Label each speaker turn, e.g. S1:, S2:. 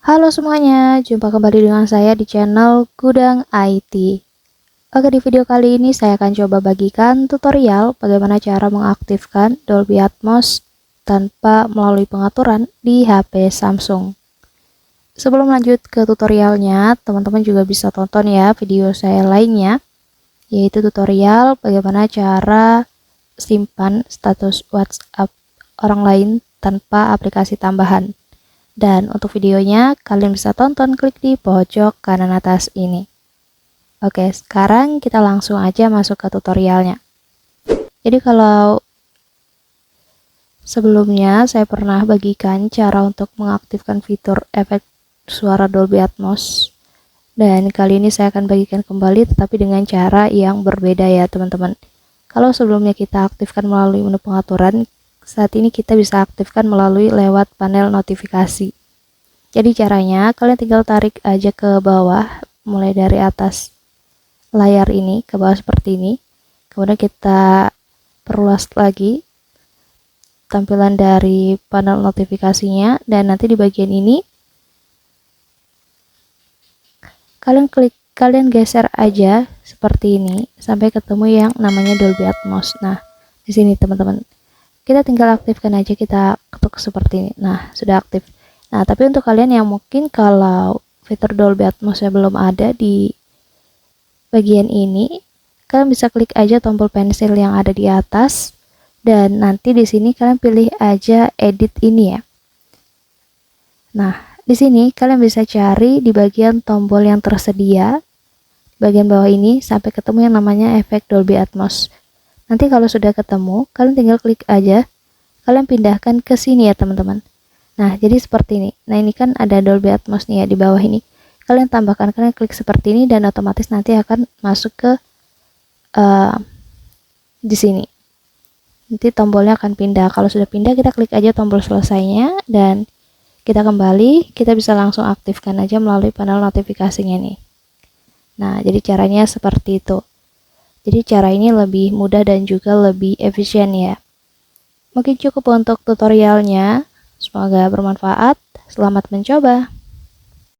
S1: Halo semuanya, jumpa kembali dengan saya di channel Gudang IT. Oke, di video kali ini saya akan coba bagikan tutorial bagaimana cara mengaktifkan Dolby Atmos tanpa melalui pengaturan di HP Samsung. Sebelum lanjut ke tutorialnya, teman-teman juga bisa tonton ya video saya lainnya, yaitu tutorial bagaimana cara simpan status WhatsApp orang lain tanpa aplikasi tambahan. Dan untuk videonya, kalian bisa tonton klik di pojok kanan atas ini. Oke, sekarang kita langsung aja masuk ke tutorialnya. Jadi kalau sebelumnya saya pernah bagikan cara untuk mengaktifkan fitur efek suara Dolby Atmos. Dan kali ini saya akan bagikan kembali tetapi dengan cara yang berbeda ya teman-teman. Kalau sebelumnya kita aktifkan melalui menu pengaturan, saat ini kita bisa aktifkan melalui lewat panel notifikasi. Jadi caranya kalian tinggal tarik aja ke bawah, mulai dari atas layar ini ke bawah seperti ini. Kemudian kita perluas lagi tampilan dari panel notifikasinya, dan nanti di bagian ini kalian geser aja seperti ini sampai ketemu yang namanya Dolby Atmos. Nah, di sini teman-teman, kita tinggal aktifkan aja, kita ketuk seperti ini. Nah, sudah aktif. Nah, tapi untuk kalian yang mungkin kalau fitur Dolby Atmos belum ada di bagian ini, kalian bisa klik aja tombol pensil yang ada di atas, dan nanti di sini kalian pilih aja edit ini ya. Nah, di sini kalian bisa cari di bagian tombol yang tersedia, bagian bawah ini, sampai ketemu yang namanya efek Dolby Atmos. Nanti kalau sudah ketemu, kalian tinggal klik aja, kalian pindahkan ke sini ya teman-teman. Nah, jadi seperti ini. Nah, ini kan ada Dolby Atmos nih ya di bawah ini. Kalian tambahkan, kalian klik seperti ini, dan otomatis nanti akan masuk ke di sini. Nanti tombolnya akan pindah. Kalau sudah pindah, kita klik aja tombol selesainya, dan kita kembali. Kita bisa langsung aktifkan aja melalui panel notifikasinya nih. Nah, jadi caranya seperti itu. Jadi cara ini lebih mudah dan juga lebih efisien ya. Mungkin cukup untuk tutorialnya. Semoga bermanfaat. Selamat mencoba.